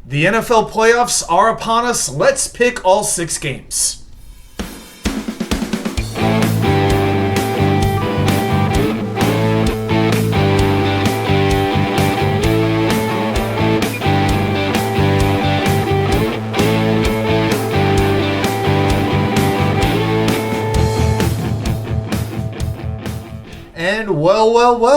The NFL playoffs are upon us. Let's pick all 6 games. And well,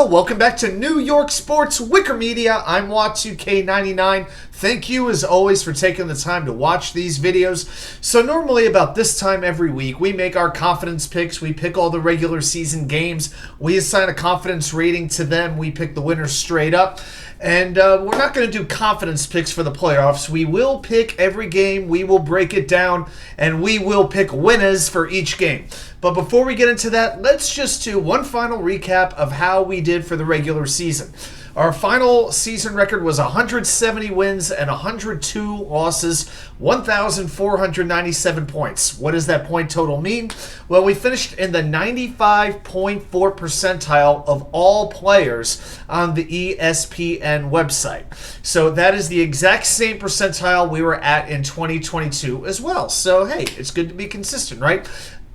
welcome back to New York Sports WickerMedia. I'm Watt2K99. Thank you, as always, for taking the time to watch these videos. So normally about this time every week, we make our confidence picks. We pick all the regular season games. We assign a confidence rating to them. We pick the winners straight up. And we're not going to do confidence picks for the playoffs. We will pick every game. We will break it down. And we will pick winners for each game. But before we get into that, let's just do one final recap of how we did for the regular season. Our final season record was 170 wins and 102 losses, 1,497 points. What does that point total mean? Well, we finished in the 95.4 percentile of all players on the ESPN website. So that is the exact same percentile we were at in 2022 as well. So, hey, it's good to be consistent, right?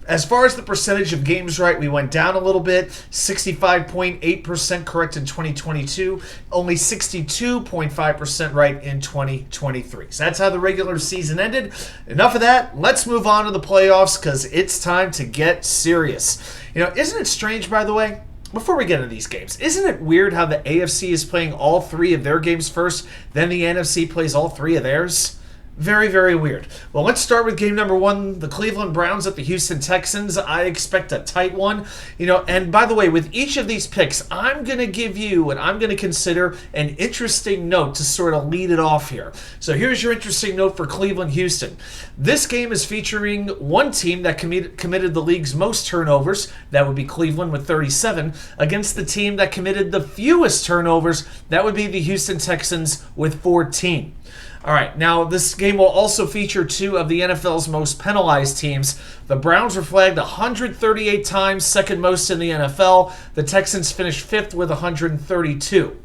As far as the percentage of games right, we went down a little bit, 65.8% correct in 2022, only 62.5% right in 2023. So that's how the regular season ended. Enough of that. Let's move on to the playoffs because it's time to get serious. Isn't it strange, by the way? Before we get into these games, isn't it weird how the AFC is playing all 3 of their games first, then the NFC plays all 3 of theirs? Very, very weird. Well, let's start with game number 1, the Cleveland Browns at the Houston Texans. I expect a tight one. And by the way, with each of these picks, I'm going to give you and I'm going to consider an interesting note to sort of lead it off here. So here's your interesting note for Cleveland-Houston. This game is featuring one team that committed the league's most turnovers. That would be Cleveland with 37, against the team that committed the fewest turnovers. That would be the Houston Texans with 14. All right, now this game will also feature 2 of the NFL's most penalized teams. The Browns were flagged 138 times, second most in the NFL. The Texans finished 5th with 132.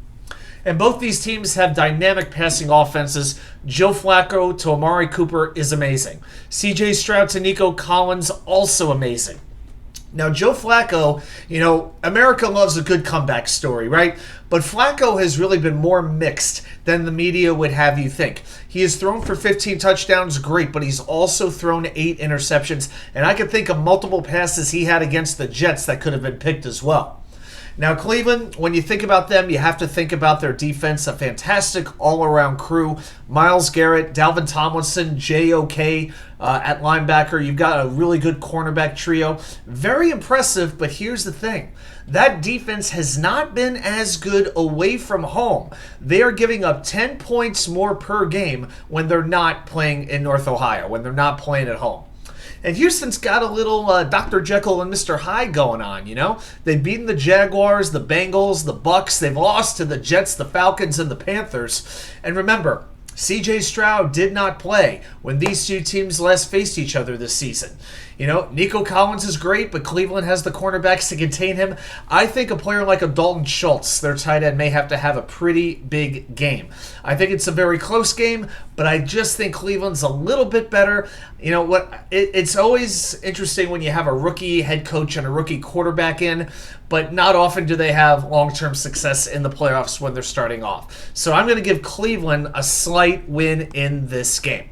And both these teams have dynamic passing offenses. Joe Flacco to Amari Cooper is amazing. CJ Stroud to Nico Collins, also amazing. Now, Joe Flacco, America loves a good comeback story, right? But Flacco has really been more mixed than the media would have you think. He has thrown for 15 touchdowns, great, but he's also thrown 8 interceptions. And I can think of multiple passes he had against the Jets that could have been picked as well. Now, Cleveland, when you think about them, you have to think about their defense, a fantastic all-around crew. Myles Garrett, Dalvin Tomlinson, J.O.K. At linebacker. You've got a really good cornerback trio. Very impressive, but here's the thing. That defense has not been as good away from home. They are giving up 10 points more per game when they're not playing in North Ohio, when they're not playing at home. And Houston's got a little Dr. Jekyll and Mr. Hyde going on, They've beaten the Jaguars, the Bengals, the Bucks. They've lost to the Jets, the Falcons, and the Panthers. And remember, CJ Stroud did not play when these 2 teams last faced each other this season. Nico Collins is great, but Cleveland has the cornerbacks to contain him. I think a player like a Dalton Schultz, their tight end, may have to have a pretty big game. I think it's a very close game, but I just think Cleveland's a little bit better. It's always interesting when you have a rookie head coach and a rookie quarterback in, but not often do they have long-term success in the playoffs when they're starting off. So I'm going to give Cleveland a slight win in this game.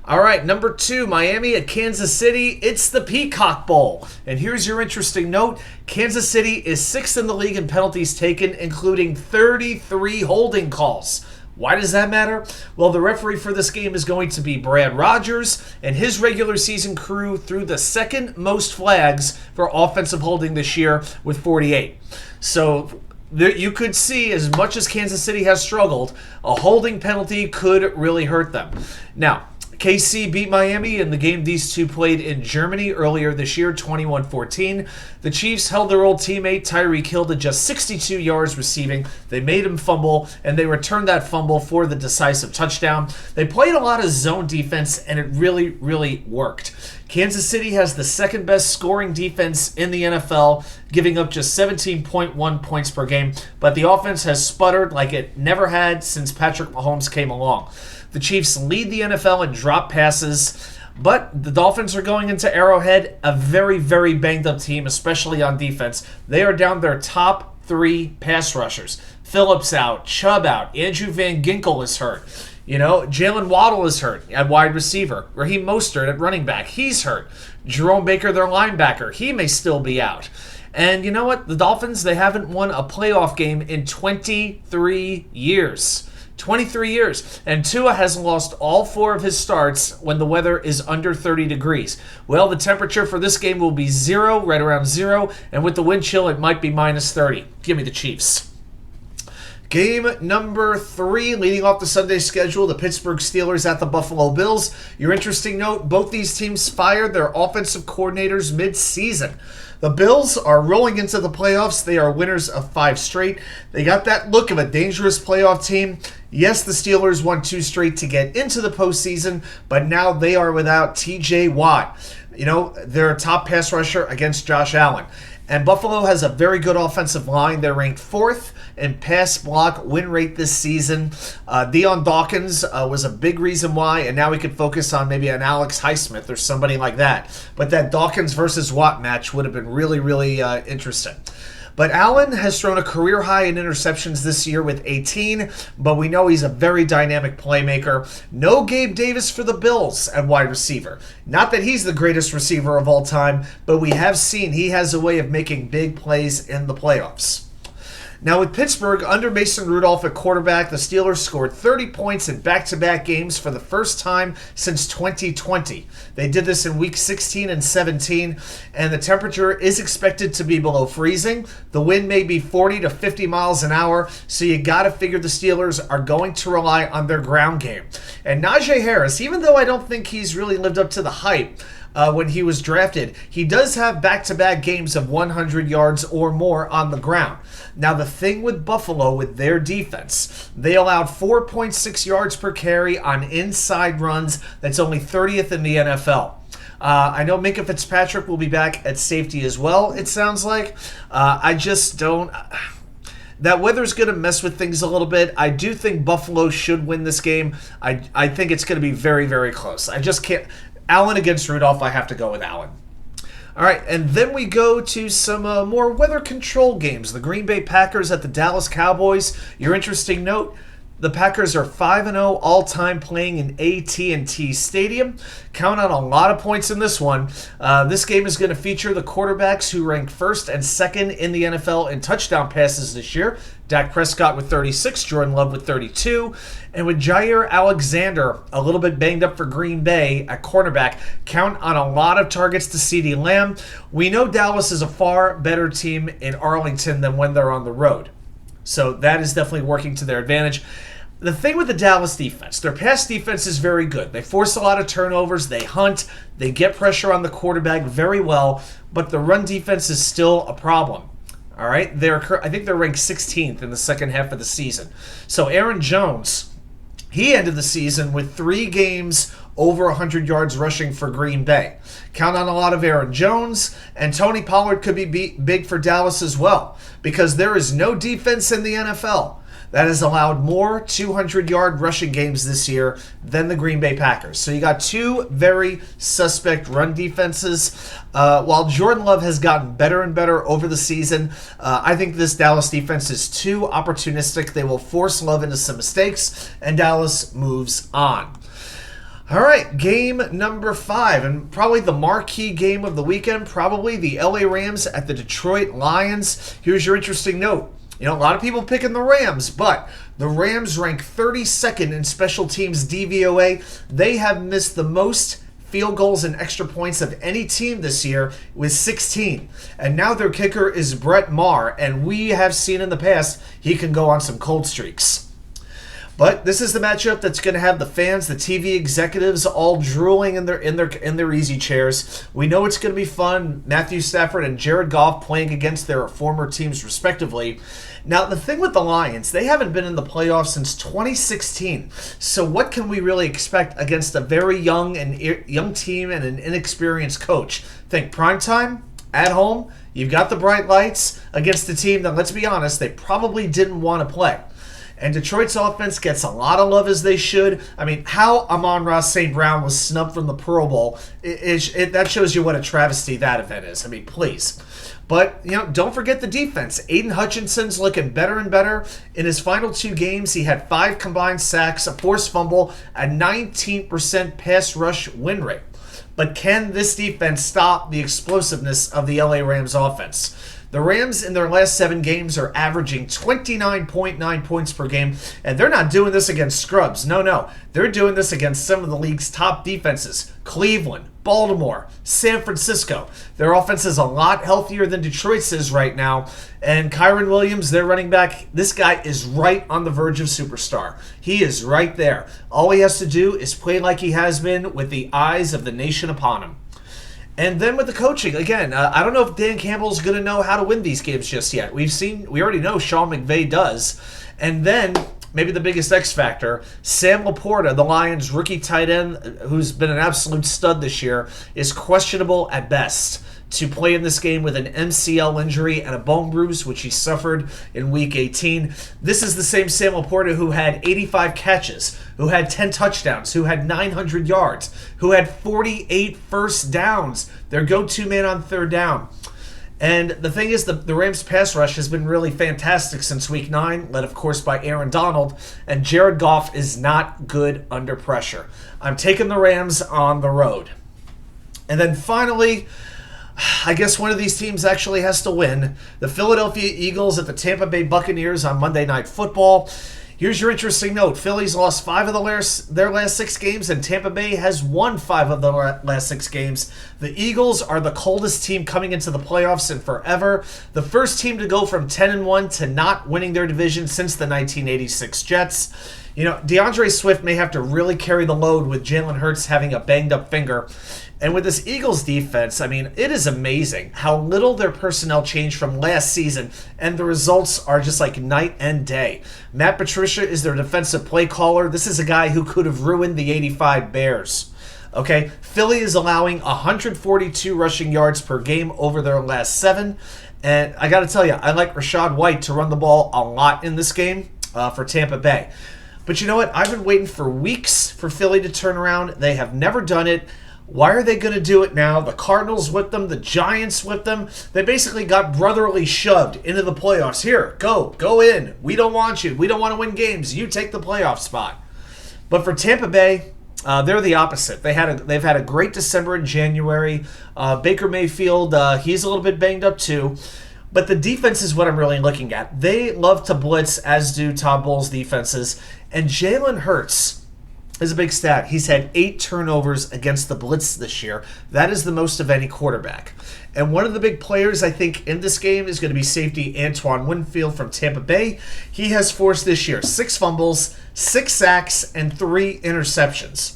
All right, number 2, Miami at Kansas City. It's the Peacock Bowl. And here's your interesting note. Kansas City is 6th in the league in penalties taken, including 33 holding calls. Why does that matter? Well, the referee for this game is going to be Brad Rogers, and his regular season crew threw the 2nd most flags for offensive holding this year with 48. So you could see, as much as Kansas City has struggled, a holding penalty could really hurt them. Now, KC beat Miami in the game these 2 played in Germany earlier this year, 21-14. The Chiefs held their old teammate Tyreek Hill to just 62 yards receiving. They made him fumble, and they returned that fumble for the decisive touchdown. They played a lot of zone defense, and it really, really worked. Kansas City has the second best scoring defense in the NFL, giving up just 17.1 points per game, but the offense has sputtered like it never had since Patrick Mahomes came along. The Chiefs lead the NFL in drop passes, but the Dolphins are going into Arrowhead, a very, very banged-up team, especially on defense. They are down their top 3 pass rushers. Phillips out, Chubb out, Andrew Van Ginkel is hurt. Jalen Waddle is hurt at wide receiver. Raheem Mostert at running back, he's hurt. Jerome Baker, their linebacker, he may still be out. And you know what? The Dolphins, they haven't won a playoff game in 23 years. 23 years. And Tua has lost all 4 of his starts when the weather is under 30 degrees. Well, the temperature for this game will be 0, right around 0, and with the wind chill, it might be minus 30. Give me the Chiefs. Game number 3, leading off the Sunday schedule, the Pittsburgh Steelers at the Buffalo Bills. Your interesting note, both these teams fired their offensive coordinators mid-season. The Bills are rolling into the playoffs. They are winners of 5 straight. They got that look of a dangerous playoff team. Yes, the Steelers won 2 straight to get into the postseason, but now they are without T.J. Watt. They're a top pass rusher against Josh Allen. And Buffalo has a very good offensive line. They're ranked 4th in pass block win rate this season. Deion Dawkins was a big reason why, and now we could focus on maybe an Alex Highsmith or somebody like that. But that Dawkins versus Watt match would have been really, really interesting. But Allen has thrown a career high in interceptions this year with 18, but we know he's a very dynamic playmaker. No Gabe Davis for the Bills at wide receiver. Not that he's the greatest receiver of all time, but we have seen he has a way of making big plays in the playoffs. Now with Pittsburgh, under Mason Rudolph at quarterback, the Steelers scored 30 points in back-to-back games for the first time since 2020. They did this in Week 16 and 17, and the temperature is expected to be below freezing. The wind may be 40 to 50 miles an hour, so you got to figure the Steelers are going to rely on their ground game. And Najee Harris, even though I don't think he's really lived up to the hype, when he was drafted, he does have back-to-back games of 100 yards or more on the ground. Now, the thing with Buffalo, with their defense, they allowed 4.6 yards per carry on inside runs. That's only 30th in the NFL. I know Minkah Fitzpatrick will be back at safety as well, it sounds like. I just don't... That weather's going to mess with things a little bit. I do think Buffalo should win this game. I think it's going to be very, very close. I just can't... Allen against Rudolph, I have to go with Allen. All right, and then we go to some more weather control games. The Green Bay Packers at the Dallas Cowboys. Your interesting note, the Packers are 5-0 all-time playing in AT&T Stadium. Count on a lot of points in this one. This game is going to feature the quarterbacks who rank 1st and 2nd in the NFL in touchdown passes this year. Dak Prescott with 36, Jordan Love with 32. And with Jair Alexander a little bit banged up for Green Bay at cornerback, count on a lot of targets to CeeDee Lamb. We know Dallas is a far better team in Arlington than when they're on the road. So that is definitely working to their advantage. The thing with the Dallas defense, their pass defense is very good. They force a lot of turnovers. They hunt. They get pressure on the quarterback very well. But the run defense is still a problem. All right? I think they're ranked 16th in the second half of the season. So Aaron Jones, he ended the season with 3 games over 100 yards rushing for Green Bay. Count on a lot of Aaron Jones, and Tony Pollard could be big for Dallas as well, because there is no defense in the NFL that has allowed more 200-yard rushing games this year than the Green Bay Packers. So you got 2 very suspect run defenses. While Jordan Love has gotten better and better over the season, I think this Dallas defense is too opportunistic. They will force Love into some mistakes, and Dallas moves on. All right, game number 5, and probably the marquee game of the weekend, probably the LA Rams at the Detroit Lions. Here's your interesting note. A lot of people picking the Rams, but the Rams rank 32nd in special teams DVOA. They have missed the most field goals and extra points of any team this year with 16. And now their kicker is Brett Maher, and we have seen in the past he can go on some cold streaks. But this is the matchup that's going to have the fans, the TV executives, all drooling in their easy chairs. We know it's going to be fun. Matthew Stafford and Jared Goff playing against their former teams, respectively. Now, the thing with the Lions, they haven't been in the playoffs since 2016. So, what can we really expect against a very young team and an inexperienced coach? Think primetime at home. You've got the bright lights against a team that, let's be honest, they probably didn't want to play. And Detroit's offense gets a lot of love, as they should. I mean, how Amon-Ra St. Brown was snubbed from the Pro Bowl, that shows you what a travesty that event is. I mean, please. But, don't forget the defense. Aiden Hutchinson's looking better and better. In his final 2 games, he had 5 combined sacks, a forced fumble, a 19% pass rush win rate. But can this defense stop the explosiveness of the LA Rams offense? The Rams in their last 7 games are averaging 29.9 points per game, and they're not doing this against scrubs. No. They're doing this against some of the league's top defenses. Cleveland, Baltimore, San Francisco. Their offense is a lot healthier than Detroit's is right now. And Kyron Williams, their running back, this guy is right on the verge of superstar. He is right there. All he has to do is play like he has been with the eyes of the nation upon him. And then with the coaching, again, I don't know if Dan Campbell's going to know how to win these games just yet. We already know Sean McVay does. And then, maybe the biggest X factor, Sam Laporta, the Lions' rookie tight end, who's been an absolute stud this year, is questionable at best to play in this game with an MCL injury and a bone bruise, which he suffered in Week 18. This is the same Sam Laporta who had 85 catches, who had 10 touchdowns, who had 900 yards, who had 48 first downs, their go-to man on third down. And the thing is, the Rams' pass rush has been really fantastic since Week 9, led, of course, by Aaron Donald, and Jared Goff is not good under pressure. I'm taking the Rams on the road. And then finally, I guess one of these teams actually has to win. The Philadelphia Eagles at the Tampa Bay Buccaneers on Monday Night Football. Here's your interesting note. Philly's lost 5 of their last 6 games, and Tampa Bay has won 5 of the last 6 games. The Eagles are the coldest team coming into the playoffs in forever. The first team to go from 10-1 to not winning their division since the 1986 Jets. DeAndre Swift may have to really carry the load with Jalen Hurts having a banged-up finger. And with this Eagles defense, I mean, it is amazing how little their personnel changed from last season, and the results are just like night and day. Matt Patricia is their defensive play caller. This is a guy who could have ruined the '85 Bears. Okay, Philly is allowing 142 rushing yards per game over their last 7. And I got to tell you, I like Rachaad White to run the ball a lot in this game for Tampa Bay. But you know what? I've been waiting for weeks for Philly to turn around. They have never done it. Why are they going to do it now? The Cardinals whipped them. The Giants whipped them. They basically got brotherly shoved into the playoffs. Here, go in. We don't want you. We don't want to win games. You take the playoff spot. But for Tampa Bay, they're the opposite. They've had a great December and January. Baker Mayfield, he's a little bit banged up too. But the defense is what I'm really looking at. They love to blitz, as do Todd Bowles' defenses. And Jalen Hurts is a big stat. He's had 8 turnovers against the blitz this year. That is the most of any quarterback. And one of the big players, I think, in this game is going to be safety Antoine Winfield from Tampa Bay. He has forced this year 6 fumbles, 6 sacks, and 3 interceptions.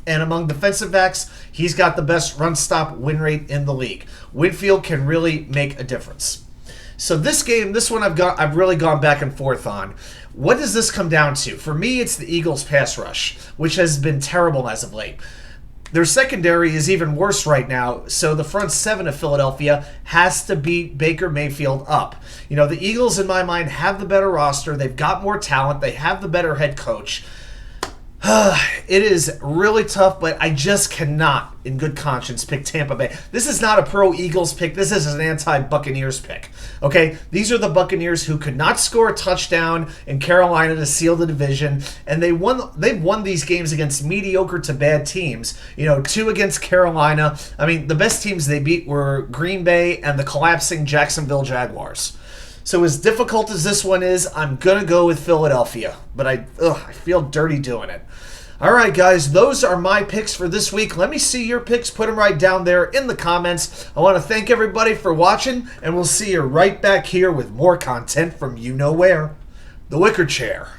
And among defensive backs, he's got the best run-stop win rate in the league. Winfield can really make a difference. So this game, this one I've really gone back and forth on. What does this come down to? For me, it's the Eagles' pass rush, which has been terrible as of late. Their secondary is even worse right now, so the front 7 of Philadelphia has to beat Baker Mayfield up. The Eagles, in my mind, have the better roster. They've got more talent. They have the better head coach. It is really tough, but I just cannot, in good conscience, pick Tampa Bay. This is not a pro-Eagles pick. This is an anti-Buccaneers pick. Okay? These are the Buccaneers who could not score a touchdown in Carolina to seal the division, and they've won these games against mediocre to bad teams. 2 against Carolina. I mean, the best teams they beat were Green Bay and the collapsing Jacksonville Jaguars. So as difficult as this one is, I'm going to go with Philadelphia. But I feel dirty doing it. All right, guys, those are my picks for this week. Let me see your picks. Put them right down there in the comments. I want to thank everybody for watching, and we'll see you right back here with more content from you know where. The Wicker Chair.